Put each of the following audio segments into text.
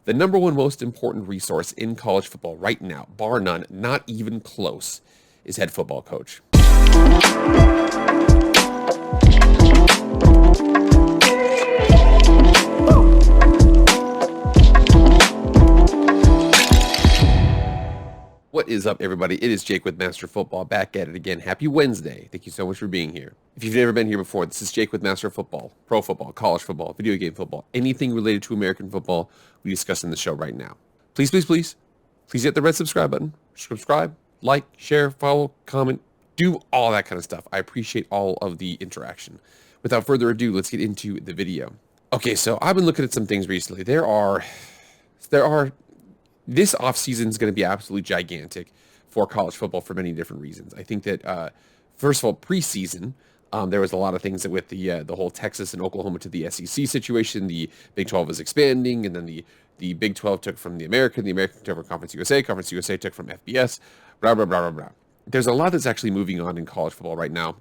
The number one most important resource in college football right now, bar none, not even close, is head football coach. What is up, everybody? It is Jake with Master Football, back at it again. Happy Wednesday. Thank you so much for being here. If you've never been here before, this is Jake with Master Football, pro football, college football, video game football, anything related to American football we discuss in the show right now. Please hit the red subscribe button. Subscribe, like, share, follow, comment, do all that kind of stuff. I appreciate all of the interaction. Without further ado, let's get into the video. Okay, so I've been looking at some things recently. This offseason is going to be absolutely gigantic for college football for many different reasons. I think that, first of all, preseason, there was a lot of things that with the whole Texas and Oklahoma to the SEC situation. The Big 12 is expanding, and then the Big 12 took from the American took from Conference USA took from FBS, blah, blah, blah, blah, blah. There's a lot that's actually moving on in college football right now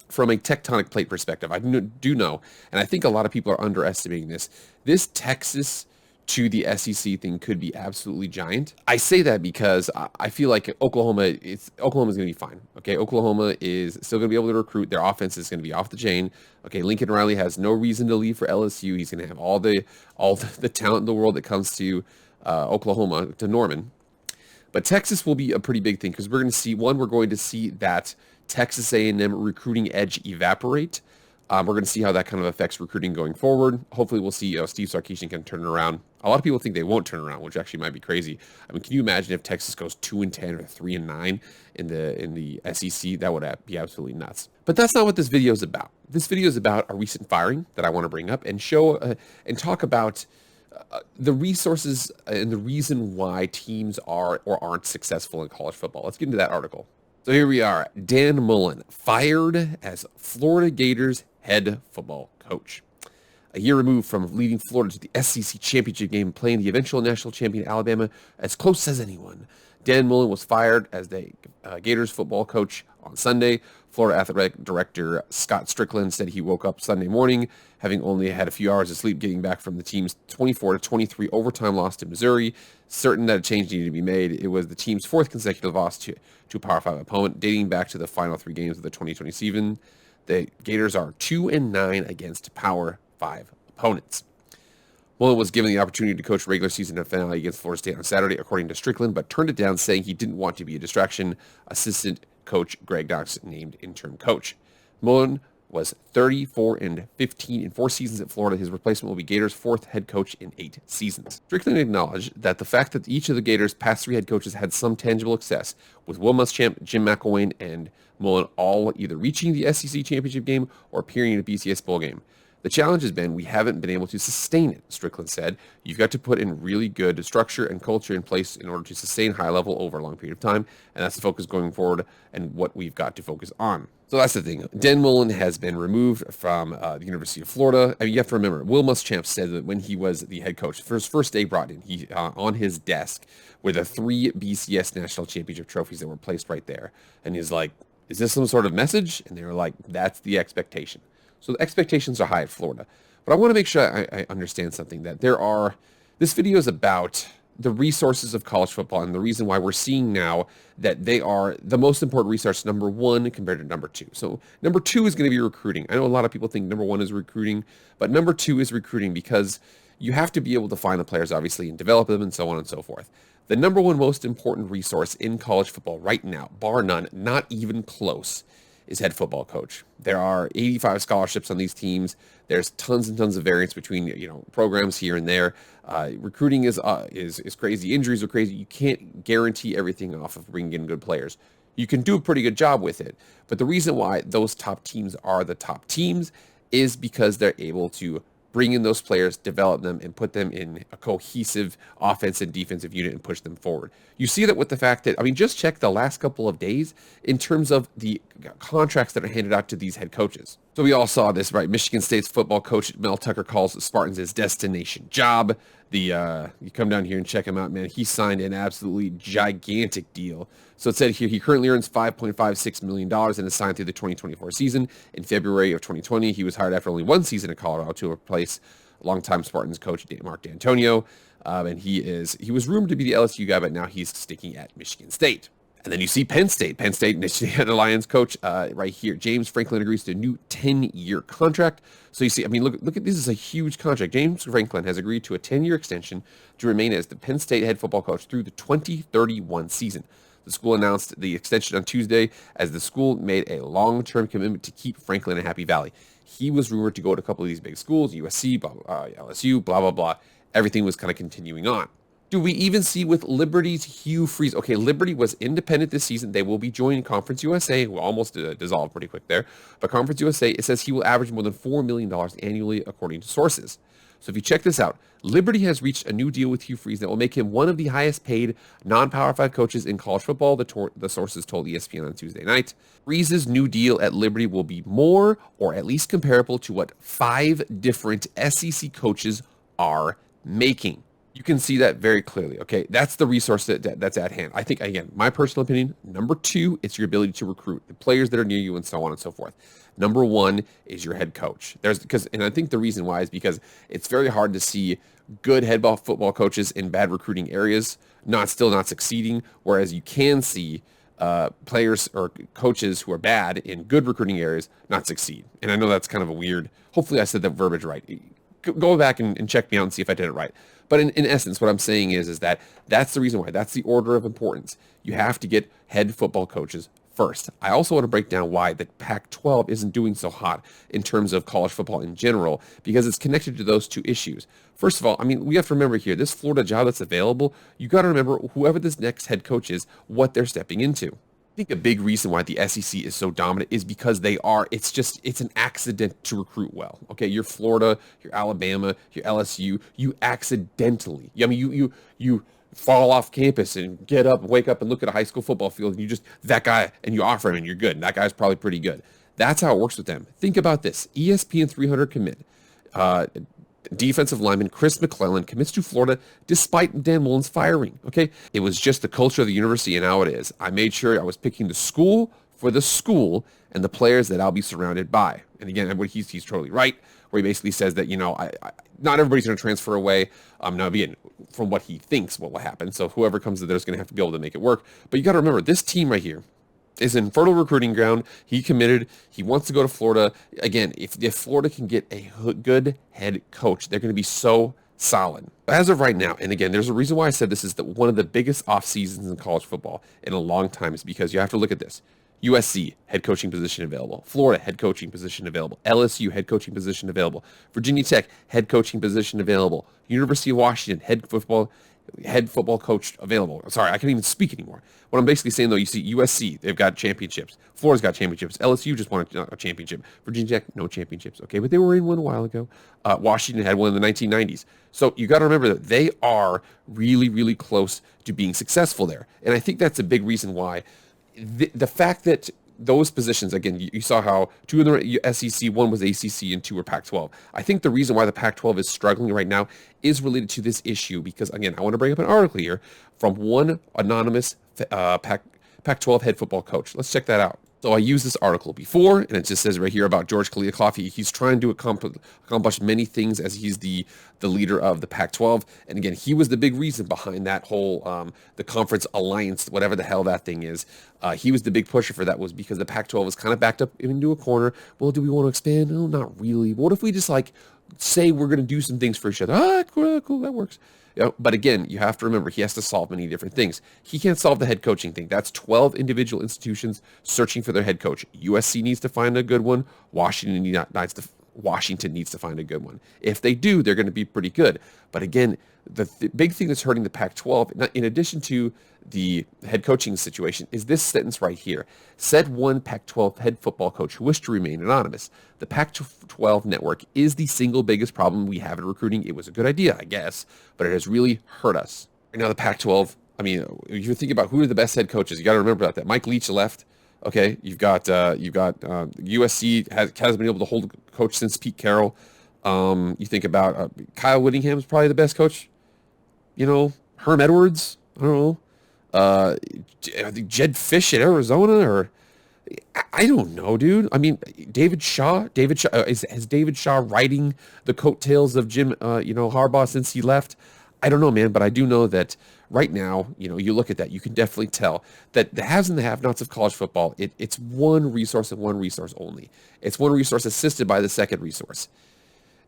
from a tectonic plate perspective. I do know, and I think a lot of people are underestimating this. This Texas to the SEC thing could be absolutely giant. I say that because I feel like Oklahoma's going to be fine. Okay, Oklahoma is still going to be able to recruit. Their offense is going to be off the chain. Okay, Lincoln Riley has no reason to leave for LSU. He's going to have all the talent in the world that comes to Oklahoma, to Norman. But Texas will be a pretty big thing because we're going to see that Texas A&M recruiting edge evaporate. We're going to see how that kind of affects recruiting going forward. Hopefully, we'll see Steve Sarkisian can turn it around. A lot of people think they won't turn around, which actually might be crazy. I mean, can you imagine if Texas goes 2-10 or 3-9 in the SEC? That would be absolutely nuts. But that's not what this video is about. This video is about a recent firing that I want to bring up and show and talk about the resources and the reason why teams are or aren't successful in college football. Let's get into that article. So here we are. Dan Mullen fired as Florida Gators head football coach. A year removed from leading Florida to the SEC championship game, playing the eventual national champion Alabama as close as anyone, Dan Mullen was fired as the Gators football coach on Sunday. Florida athletic director Scott Strickland said he woke up Sunday morning having only had a few hours of sleep getting back from the team's 24-23 overtime loss to Missouri. Certain that a change needed to be made. It was the team's fourth consecutive loss to a Power 5 opponent, dating back to the final three games of the 2020 season. The Gators are 2-9 against Power 5 opponents. Mullen was given the opportunity to coach regular season finale against Florida State on Saturday, according to Strickland, but turned it down, saying he didn't want to be a distraction. Assistant coach Greg Knox named interim coach. Mullen was 34-15 in 4 seasons at Florida. His replacement will be Gators' fourth head coach in 8 seasons. Strickland acknowledged that the fact that each of the Gators' past 3 head coaches had some tangible success, with Will Muschamp, Jim McElwain, and Mullen all either reaching the SEC championship game or appearing in a BCS bowl game. The challenge has been we haven't been able to sustain it, Strickland said. You've got to put in really good structure and culture in place in order to sustain high level over a long period of time, and that's the focus going forward and what we've got to focus on. So that's the thing. Dan Mullen has been removed from the University of Florida. I mean, you have to remember, Will Muschamp said that when he was the head coach, for his first day brought in, he on his desk were the 3 BCS national championship trophies that were placed right there. And he's like, is this some sort of message? And they were like, that's the expectation. So the expectations are high at Florida. But I want to make sure I understand something, that this video is about the resources of college football and the reason why we're seeing now that they are the most important resource, number 1 compared to number 2. So number 2 is going to be recruiting. I know a lot of people think number 1 is recruiting, but number 2 is recruiting because you have to be able to find the players, obviously, and develop them and so on and so forth. The number 1 most important resource in college football right now, bar none, not even close, is head football coach. There are 85 scholarships on these teams. There's tons and tons of variance between programs here and there. Recruiting is crazy. Injuries are crazy. You can't guarantee everything off of bringing in good players. You can do a pretty good job with it, but the reason why those top teams are the top teams is because they're able to bring in those players, develop them, and put them in a cohesive offense and defensive unit and push them forward. You see that with the fact that, I mean, just check the last couple of days in terms of the contracts that are handed out to these head coaches. So we all saw this, right? Michigan State's football coach Mel Tucker calls the Spartans his destination job. You come down here and check him out, man. He signed an absolutely gigantic deal. So it said here he currently earns $5.56 million and is signed through the 2024 season. In February of 2020, he was hired after only 1 season in Colorado to replace longtime Spartans coach Mark D'Antonio, and he was rumored to be the LSU guy, but now he's sticking at Michigan State. And then you see Penn State, Michigan Lions coach right here. James Franklin agrees to a new 10-year contract. So you see, I mean, look at this is a huge contract. James Franklin has agreed to a 10-year extension to remain as the Penn State head football coach through the 2031 season. The school announced the extension on Tuesday as the school made a long-term commitment to keep Franklin in Happy Valley. He was rumored to go to a couple of these big schools, USC, LSU, blah, blah, blah. Everything was kind of continuing on. Do we even see with Liberty's Hugh Freeze? Okay, Liberty was independent this season. They will be joining Conference USA, who almost dissolved pretty quick there. But Conference USA, it says he will average more than $4 million annually, according to sources. So if you check this out, Liberty has reached a new deal with Hugh Freeze that will make him one of the highest paid non-Power 5 coaches in college football, the sources told ESPN on Tuesday night. Freeze's new deal at Liberty will be more, or at least comparable to what 5 different SEC coaches are making. You can see that very clearly, okay? That's the resource that's at hand. I think, again, my personal opinion, number 2, it's your ability to recruit the players that are near you and so on and so forth. Number 1 is your head coach. And I think the reason why is because it's very hard to see good football coaches in bad recruiting areas still not succeeding, whereas you can see players or coaches who are bad in good recruiting areas not succeed. And I know that's kind of a weird, hopefully I said that verbiage right. Go back and check me out and see if I did it right. But in essence, what I'm saying is that that's the reason why. That's the order of importance. You have to get head football coaches first. I also want to break down why the Pac-12 isn't doing so hot in terms of college football in general, because it's connected to those two issues. First of all, I mean, we have to remember here, this Florida job that's available, you got to remember whoever this next head coach is, what they're stepping into. I think a big reason why the SEC is so dominant is because it's an accident to recruit well. Okay, you're Florida, you're Alabama, you're LSU, you accidentally, I mean, you fall off campus and get up, wake up and look at a high school football field and that guy, and you offer him and you're good. And that guy's probably pretty good. That's how it works with them. Think about this. ESPN 300 commit. Defensive lineman Chris McClellan commits to Florida despite Dan Mullen's firing. Okay, it was just the culture of the university and how it is. I made sure I was picking the school for the school and the players that I'll be surrounded by. And again, he's totally right, where he basically says that not everybody's going to transfer away. Now again, from what he thinks what will happen. So whoever comes in there is going to have to be able to make it work. But you got to remember, this team right here is in fertile recruiting ground. He committed. He wants to go to Florida. Again, if Florida can get a good head coach, they're going to be so solid. As of right now, and again, there's a reason why I said this is one of the biggest off seasons in college football in a long time, is because you have to look at this. USC, head coaching position available. Florida, head coaching position available. LSU, head coaching position available. Virginia Tech, head coaching position available. University of Washington, head football coach available. I'm sorry, I can't even speak anymore. What I'm basically saying, though, you see USC, they've got championships. Florida's got championships. LSU just won a championship. Virginia Tech, no championships. Okay, but they were in one a while ago. Washington had one in the 1990s. So you got to remember that they are really, really close to being successful there. And I think that's a big reason why the fact that those positions, again, you saw how 2 of the SEC, 1 was ACC, and 2 were Pac-12. I think the reason why the Pac-12 is struggling right now is related to this issue because, again, I want to bring up an article here from one anonymous Pac-12 head football coach. Let's check that out. So I used this article before, and it just says right here about George Kaliakov. He's trying to accomplish many things as he's the leader of the Pac-12. And again, he was the big reason behind that whole the conference alliance, whatever the hell that thing is. He was the big pusher for that, was because the Pac-12 was kind of backed up into a corner. Well, do we want to expand? No, not really. What if we just say we're going to do some things for each other? Cool, that works. But again, you have to remember, he has to solve many different things. He can't solve the head coaching thing. That's 12 individual institutions searching for their head coach. USC needs to find a good one. Washington needs to find a good one. If they do, they're going to be pretty good. But again, the big thing that's hurting the Pac-12, in addition to the head coaching situation, is this sentence right here. Said one Pac-12 head football coach who wished to remain anonymous. The Pac-12 network is the single biggest problem we have in recruiting. It was a good idea, I guess, but it has really hurt us. Right now, the Pac-12, I mean, if you think about who are the best head coaches, you got to remember that. Mike Leach left. Okay, you've got USC hasn't been able to hold a coach since Pete Carroll. You think about Kyle Whittingham's probably the best coach. Herm Edwards. I don't know. I think Jed Fish at Arizona, or I don't know, dude. I mean, David Shaw has David Shaw riding the coattails of Jim, Harbaugh since he left? I don't know, man, but I do know that right now, you look at that, you can definitely tell that the haves and the have-nots of college football, it's one resource and one resource only. It's one resource assisted by the second resource.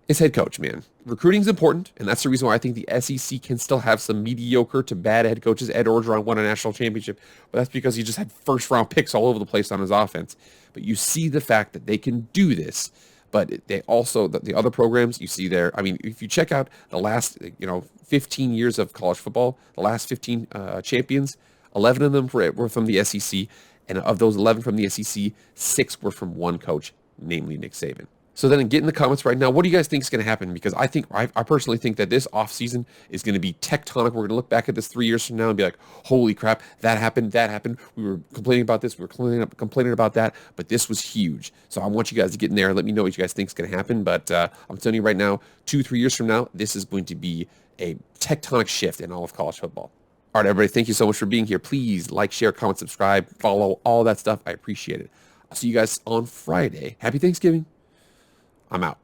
It's head coach, man. Recruiting is important, and that's the reason why I think the SEC can still have some mediocre to bad head coaches. Ed Orgeron won a national championship, but that's because he just had first-round picks all over the place on his offense. But you see the fact that they can do this, but they also, the other programs you see there, I mean, if you check out the last, 15 years of college football, the last 15 champions, 11 of them were from the SEC, and of those 11 from the SEC, 6 were from one coach, namely Nick Saban. So then get in the comments right now. What do you guys think is going to happen? Because I personally think that this offseason is going to be tectonic. We're going to look back at this 3 years from now and be like, holy crap, that happened. We were complaining about this. We were complaining about that. But this was huge. So I want you guys to get in there and let me know what you guys think is going to happen. But I'm telling you right now, 2-3 years from now, this is going to be a tectonic shift in all of college football. All right, everybody, thank you so much for being here. Please like, share, comment, subscribe, follow, all that stuff. I appreciate it. I'll see you guys on Friday. Happy Thanksgiving. I'm out.